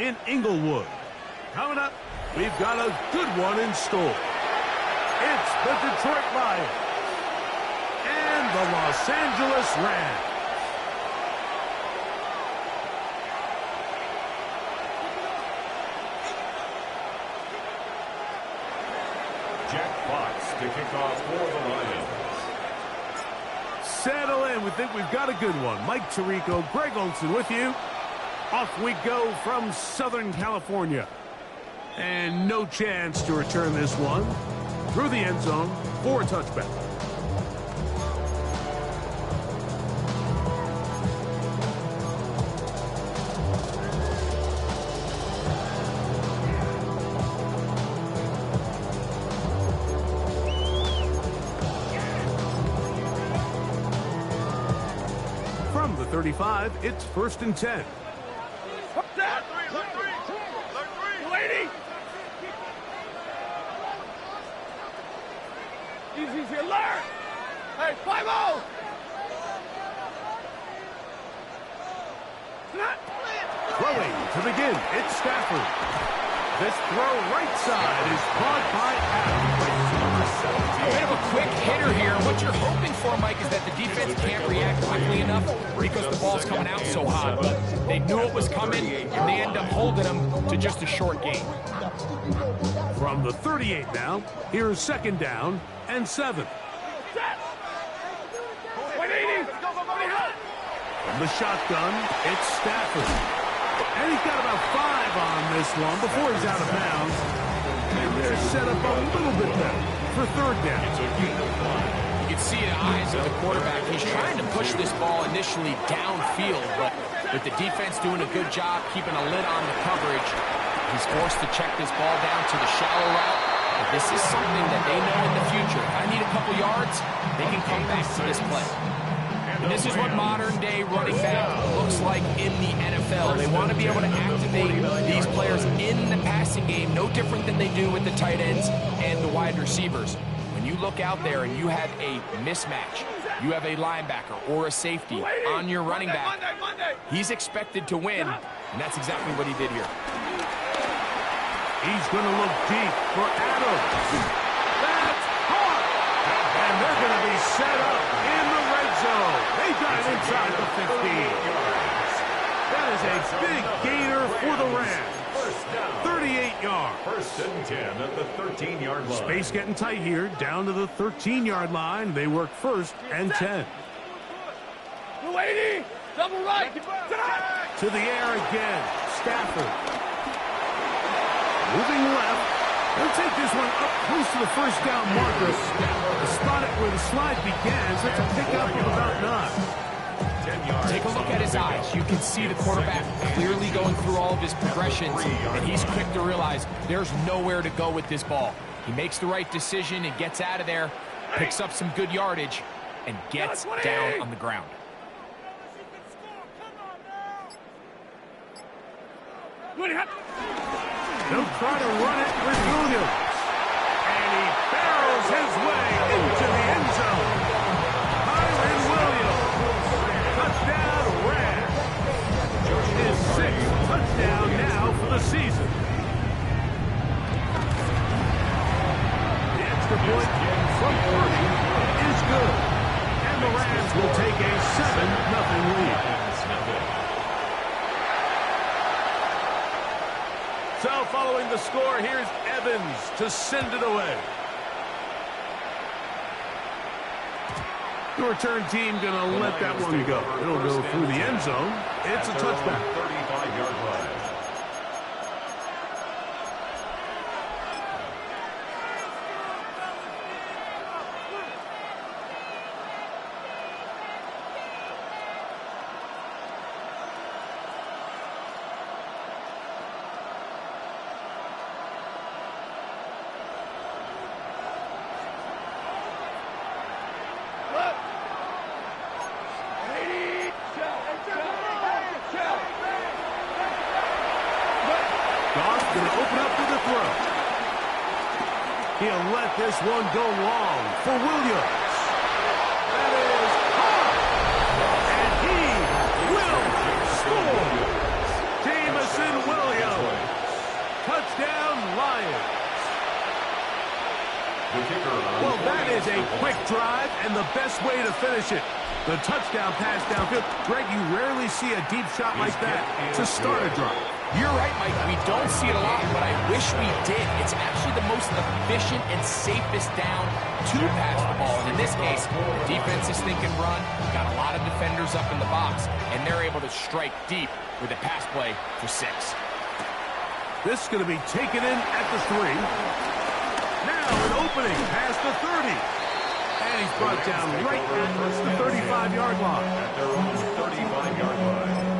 in Inglewood. Coming up, we've got a good one in store. It's the Detroit Lions and the Los Angeles Rams. Jack Fox to kick off for the Lions. Settle in. We think we've got a good one. Mike Tirico, Greg Olsen with you. Off we go from Southern California. And no chance to return this one through the end zone for a touchback. From the 35, it's 1st and 10. Easy, learn. Hey, 5-0. Throwing to begin, it's Stafford. This throw right side is caught by Adams. A bit of a quick hitter here. What you're hoping for, Mike, is that the defense can't react quickly enough because the ball's coming out so hot. But they knew it was coming, and they end up holding them to just a short gain. From the 38 now, here's 2nd down and 7. From the shotgun, it's Stafford. And he's got about 5 on this one before he's out of bounds. And they're set up a little bit better for 3rd down. You can see the eyes of the quarterback. He's trying to push this ball initially downfield, but with the defense doing a good job keeping a lid on the coverage, he's forced to check this ball down to the shallow route. But this is something that they know in the future. If I need a couple yards, they can come back to this play. And this is what modern-day running back looks like in the NFL. They want to be able to activate these players in the passing game, no different than they do with the tight ends and the wide receivers. When you look out there and you have a mismatch, you have a linebacker or a safety on your running back, he's expected to win, and that's exactly what he did here. He's going to look deep for Adams. That's caught! And they're going to be set up in the red zone. They got it inside the 15. That is a big gainer for the Rams. 38 yards. 1st and 10 at the 13-yard line. Space getting tight here, down to the 13-yard line. They work 1st and 10. Double right. To the air again. Stafford. Moving left. They'll take this one up close to the 1st down marker. Spot it where the slide began. So it's a pickup of about 9. Take a look at his eyes. You can see the quarterback clearly going through all of his progressions, and he's quick to realize there's nowhere to go with this ball. He makes the right decision and gets out of there, picks up some good yardage, and gets down on the ground. They'll try to run it with Williams. And he barrels his way into the end zone. Kyren Williams. Touchdown, Rams. His 6th touchdown now for the season. The extra point from 30 is good. And the Rams will take a 7-0 lead. So following the score, here's Evans to send it away. The return team going to let that one go. It'll go through the end zone. It's a touchback. 35-yard line. Going to open up to the throw. He'll let this one go long for Williams. That is caught. And he will score. Jameson Williams a quick drive and the best way to finish it. The touchdown pass downfield. Greg, you rarely see a deep shot like that to start a drive. You're right, Mike. We don't see it a lot, but I wish we did. It's actually the most efficient and safest down to pass the ball. And in this case, the defense is thinking run. Got a lot of defenders up in the box, and they're able to strike deep with a pass play for 6. This is going to be taken in at the 3. Now an opening past the 30. And he's brought down right at the 35-yard line. At their own 35-yard line.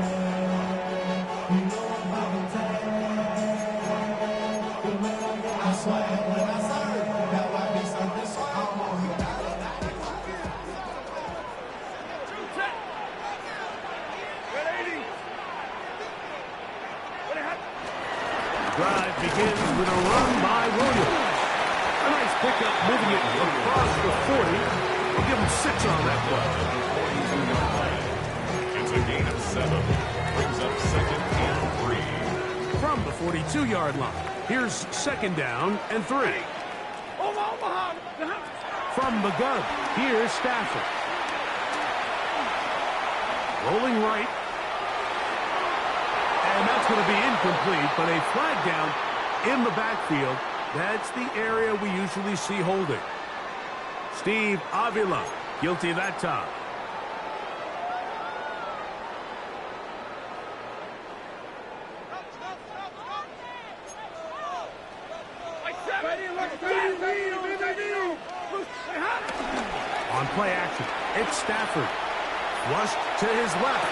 Drive begins with a run by Williams. A nice pickup, moving it across the 40. We'll give him 6 on that play. It's a gain of 7. Brings up 2nd and 3. From the 42-yard line, here's 2nd down and 3. From the gun, here's Stafford. Rolling right. And that's going to be incomplete, but a flag down in the backfield. That's the area we usually see holding. Steve Avila, guilty that time. On play action, it's Stafford. Flushed to his left.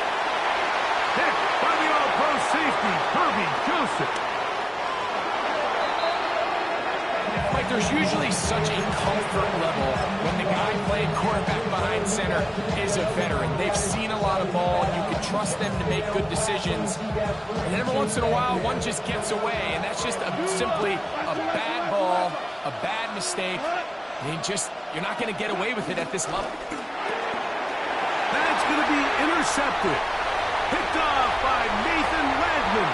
Hit by the All-Pro safety, Kirby Joseph. Like, there's usually such a comfort level when the guy playing quarterback behind center is a veteran. They've seen a lot of ball. You can trust them to make good decisions. And every once in a while, one just gets away, and that's just simply a bad ball, a bad mistake. You're not going to get away with it at this level. That's going to be intercepted. Picked off by Nathan Redmond.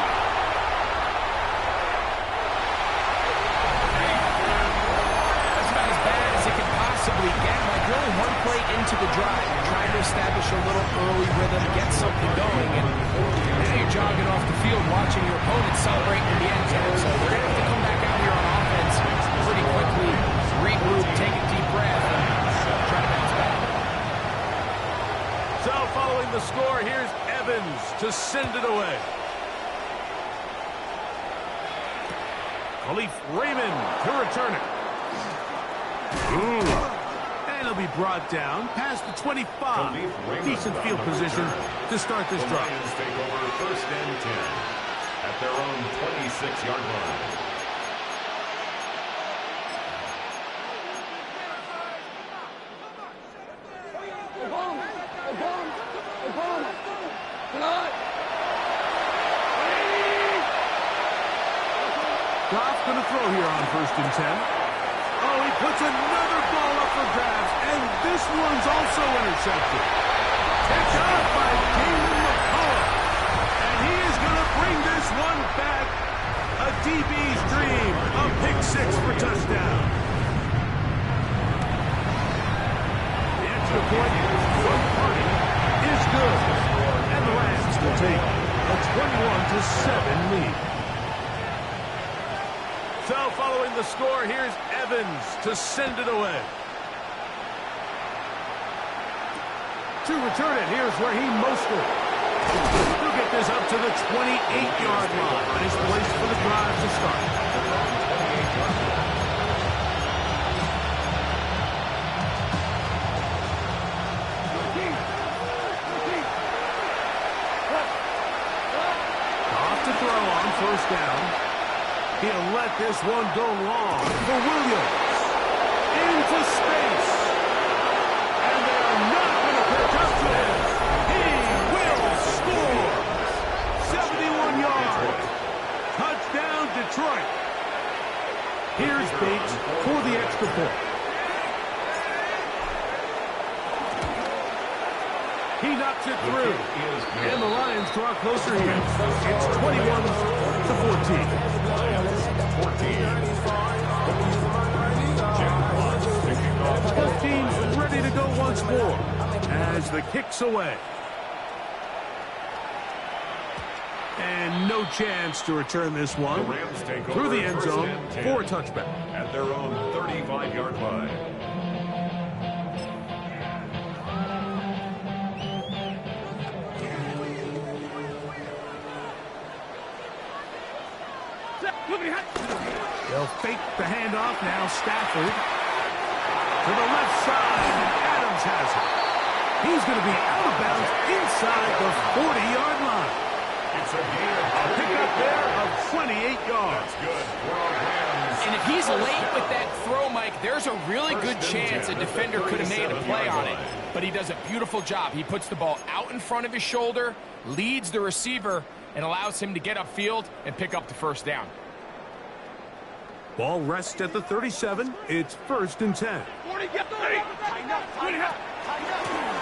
That's about as bad as it can possibly get. Like, really one play into the drive, you're trying to establish a little early rhythm, get something going, and now you're jogging off the field watching your opponent celebrating in the end zone. So they're going to have to come back out here on offense pretty quickly, regroup, take a deep breath, and try to bounce back. So following the score, here's Evans to send it away. Khalif Raymond to return it. And he'll be brought down past the 25. Decent field position to start this drive. Lions take over 1st and 10 at their own 26-yard line. Goff going to throw here on 1st and 10. Oh, he puts another ball up for grabs, and this one's also intercepted. Picked off by Jalen McCullough. And he is going to bring this one back. A DB's dream. A pick 6 for touchdown. The extra point from Party is good. And the Lions will take a 21-7 lead. So following the score, here's Evans to send it away. To return it, here's Raheem Mostert. He'll get this up to the 28-yard line. Nice place for the drive to start. Off to throw on 1st down. He'll let this one go long for Williams. Into space. And they're not going to pick up to him. He will score. 71 yards. Touchdown, Detroit. Here's Bates for the extra point. He knocks it through. And the Lions draw closer here. It's 21-14. 14. Jack Watts picking off 15 to go once more as the kick's away. And no chance to return this one The Rams take through over the end first zone and 10 for a touchback. at their own 35-yard line. They'll fake the handoff now. Stafford to the left side. Adams has it. He's going to be out of bounds inside the 40-yard line. It's a gain A of pickup there of 28 yards. That's good for our Rams. And if he's late with that throw, Mike, there's a really good chance a defender could have made a play on it. But he does a beautiful job. He puts the ball out in front of his shoulder, leads the receiver, and allows him to get upfield and pick up the first down. Ball rests at the 37. It's 1st and 10. 40, get 30.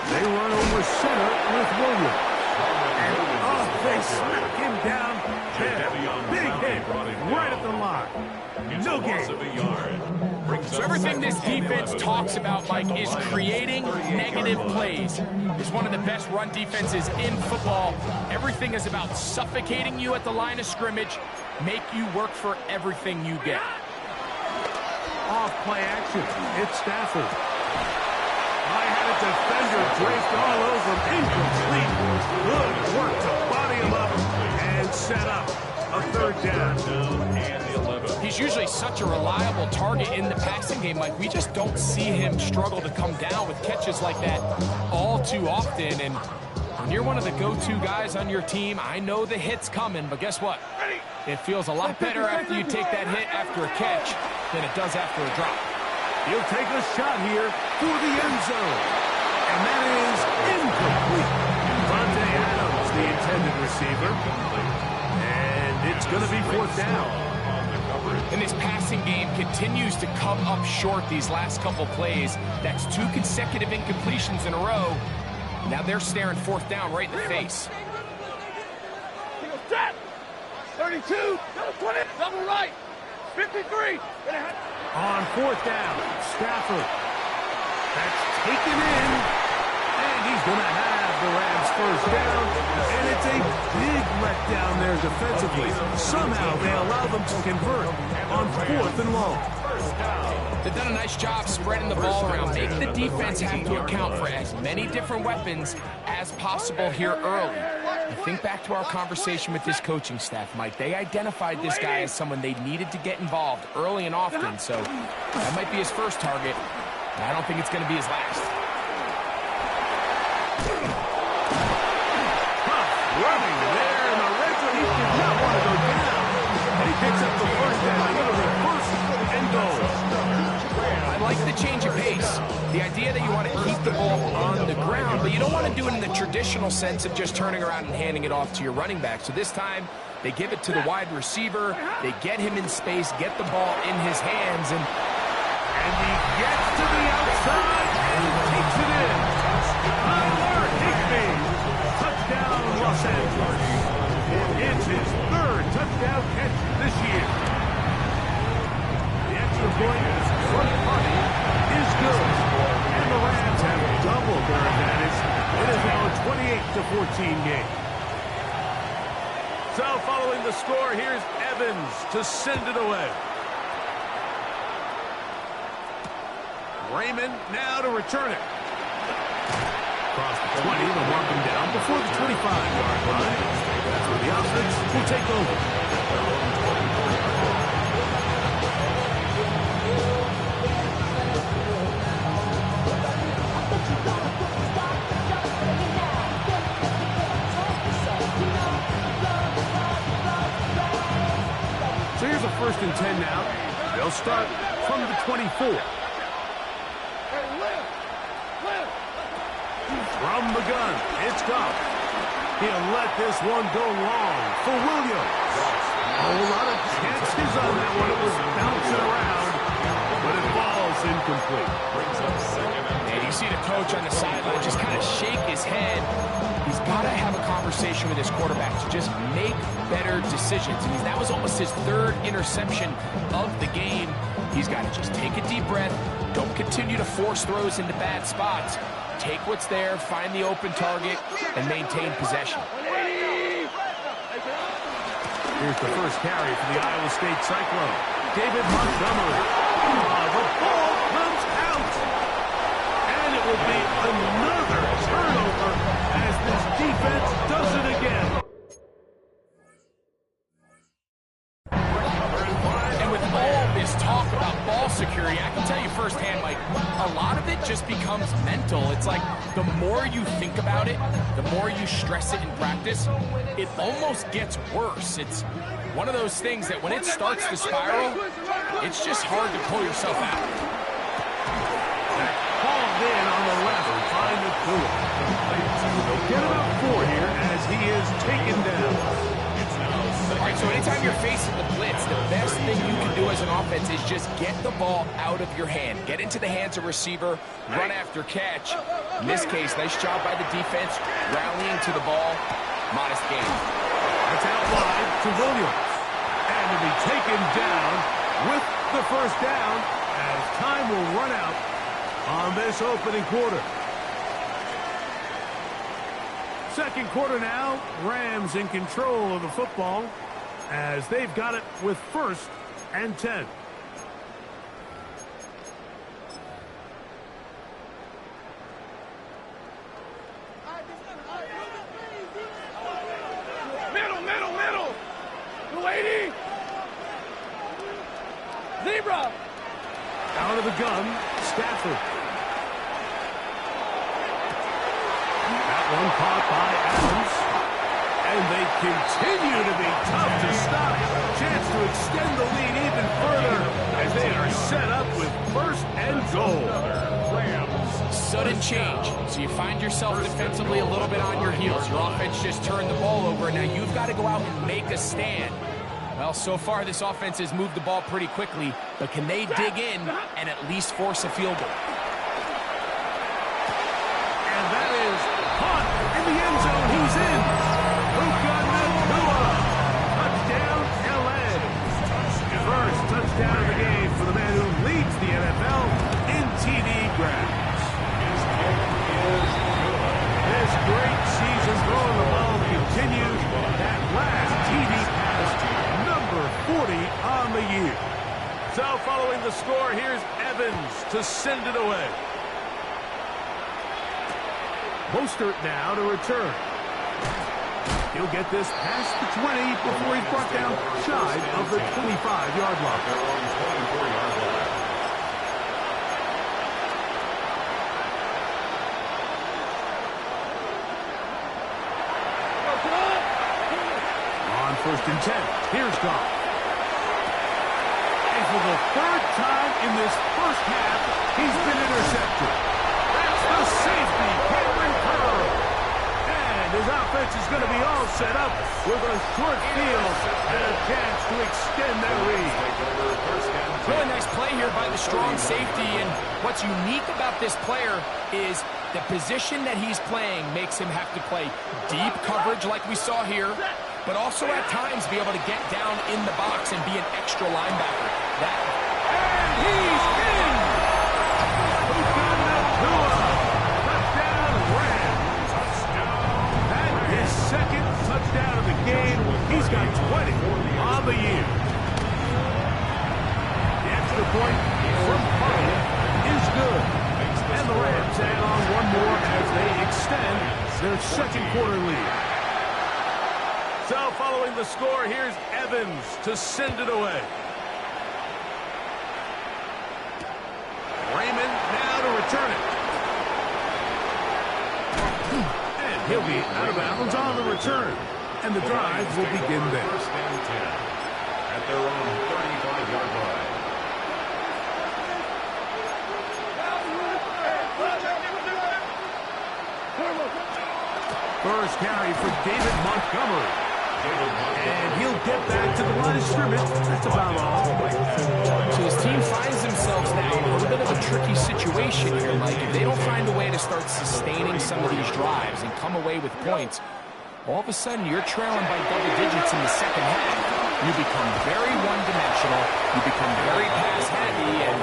They run over center with Williams. And they smack him down there. Big hit right at the line. No Loss gain. of a yard. Brings So up everything this second and defense 11. talks about, Mike, is creating negative plays. It's one of the best run defenses in football. Everything is about suffocating you at the line of scrimmage, make you work for everything you get. Off play action. It's Stafford. I had a defender draped all over him. Incomplete. Good work to body him up and set up a 3rd down. Down and 11. He's usually such a reliable target in the passing game. Like, we just don't see him struggle to come down with catches like that all too often. And when you're one of the go-to guys on your team, I know the hit's coming, but guess what? It feels a lot better after you take that hit after a catch than it does after a drop. He'll take a shot here for the end zone. And that is incomplete. Devontae Adams, the intended receiver. And it's going to be 4th down. And this passing game continues to come up short these last couple plays. That's 2 consecutive incompletions in a row. Now they're staring 4th down right in the face. 32, double 20, double right, 53. On 4th down, Stafford. That's taken in. And he's going to have the Rams 1st down. And it's a big letdown there defensively. Somehow they allow them to convert on 4th and long. They've done a nice job spreading the ball around. Make the defense have to account for as many different weapons as possible here early. And think back to our conversation with this coaching staff, Mike. They identified this guy as someone they needed to get involved early and often. So that might be his first target. And I don't think it's going to be his last. Running there in the red zone. He did not want to go down. And he picks up the 1st down. It'll be 1st and goal. I like the change of pace. The idea that you want to keep the ball on the ground, but you don't want to do it in the traditional sense of just turning around and handing it off to your running back. So this time, they give it to the wide receiver. They get him in space, get the ball in his hands, and he gets to the outside and takes it in. Tyler Higbee. Touchdown, Los Angeles. It's his 3rd touchdown catch this year. The extra point front party is good. And the Rams have doubled their advantage. It is now a 28-14 game. So following the score, here's Evans to send it away. Raymond now to return it. Across the 20, they'll mark him down before the 25-yard line. That's where the offense will take over. So here's a 1st and 10 now. They'll start from the 24. From the gun, it's Goff. He'll let this one go long for Williams. A whole lot of chances on that one. It was bouncing around, but it falls incomplete. Brings up 2nd and 10. And you see the coach on the sideline just kind of shake his head. He's got to have a conversation with his quarterback to just make better decisions. I mean, that was almost his 3rd interception of the game. He's got to just take a deep breath. Don't continue to force throws into bad spots. Take what's there, find the open target, and maintain possession. Here's the first carry for the Iowa State Cyclone. David Montgomery. The ball comes out. And it will be another turnover as this defense does it again. And with all this talk about ball security, I can tell you firsthand, Mike, a lot of it just becomes mental. It's like the more you think about it, the more you stress it in practice, it almost gets worse. It's one of those things that when it starts to spiral, it's just hard to pull yourself out. Called in on the left, trying to do it. They'll get about 4 here as he is taken down. All right, so anytime you're facing the blitz, the best thing you can do as an offense is just get the ball out of your hand. Get into the hands of receiver, run after catch. In this case, nice job by the defense, rallying to the ball. Modest gain. That's out wide to Williams. And to be taken down with the first down as time will run out on this opening quarter. Second quarter now, Rams in control of the football as they've got it with 1st and 10. Middle. 280. Zebra. Out of the gun, Stafford. That one caught by Adams. And they continue to be tough to stop. Chance to extend the lead even further as they are set up with 1st and goal. Sudden change. So you find yourself defensively a little bit on your heels. Your offense just turned the ball over. Now you've got to go out and make a stand. Well, so far this offense has moved the ball pretty quickly, but can they dig in and at least force a field goal? And that is caught in the end zone. He's in. Puka Nacua. Touchdown, LA. First touchdown of the game for the man who leads the NFL in TD grabs. This great season throwing the ball continues. That last TD pass, number 40 on the year. So following the score, here's Evans to send it away. Mostert now to return. He'll get this past the 20 before he's brought down shy of the 25-yard line. Their own 24-yard line. On 1st and 10, here's Goff. And for the 3rd time in this first half, he's been intercepted. That's the safety, Cameron Curl. And his offense is going to be all set up with a short field and a chance to extend that lead. Really nice play here by the strong safety, and what's unique about this player is the position that he's playing makes him have to play deep coverage like we saw here, but also at times be able to get down in the box and be an extra linebacker. And he's in! Puka Nacua! Touchdown, Rams! That is 2nd touchdown of the game. He's got 20 on the year. The extra point from Parham is good. And the Rams add on one more as they extend their 2nd quarter lead. So following the score, here's Evans to send it away. Raymond now to return it. And he'll be out of bounds on the return. And the drive will begin there. 1st and 10 at their own 35-yard line. First carry for David Montgomery. And he'll get back to the line of scrimmage. That's about all. So his team finds themselves now in a little bit of a tricky situation here, Mike. If they don't find a way to start sustaining some of these drives and come away with points, all of a sudden you're trailing by double digits in the 2nd half. you become very one-dimensional, you become very pass-heavy, and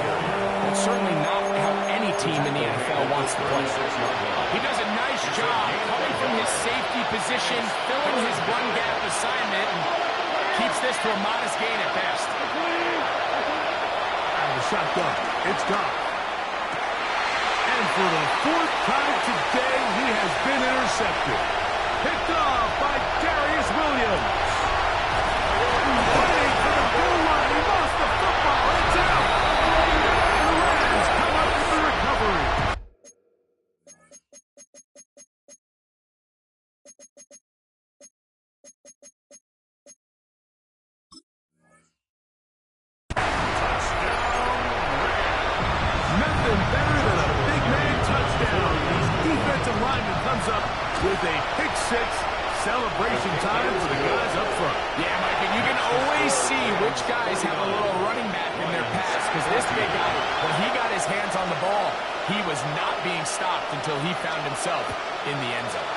it's certainly not how any team in the NFL wants to play. He does a nice job coming from his safety position, filling his run gap assignment, and keeps this to a modest gain at best. Out of the shotgun, it's gone. And for the fourth time today, he has been intercepted. Picked off by Darius Williams. Fighting for the goal line. He lost the football. It's out. And the Rams come up with the recovery. Nothing better than a big man touchdown. His defensive lineman comes up with a pick six. Celebration time for the guys up front. Yeah, Mike, and you can always see which guys have a little running back in their pass, because this big guy, when he got his hands on the ball, he was not being stopped until he found himself in the end zone.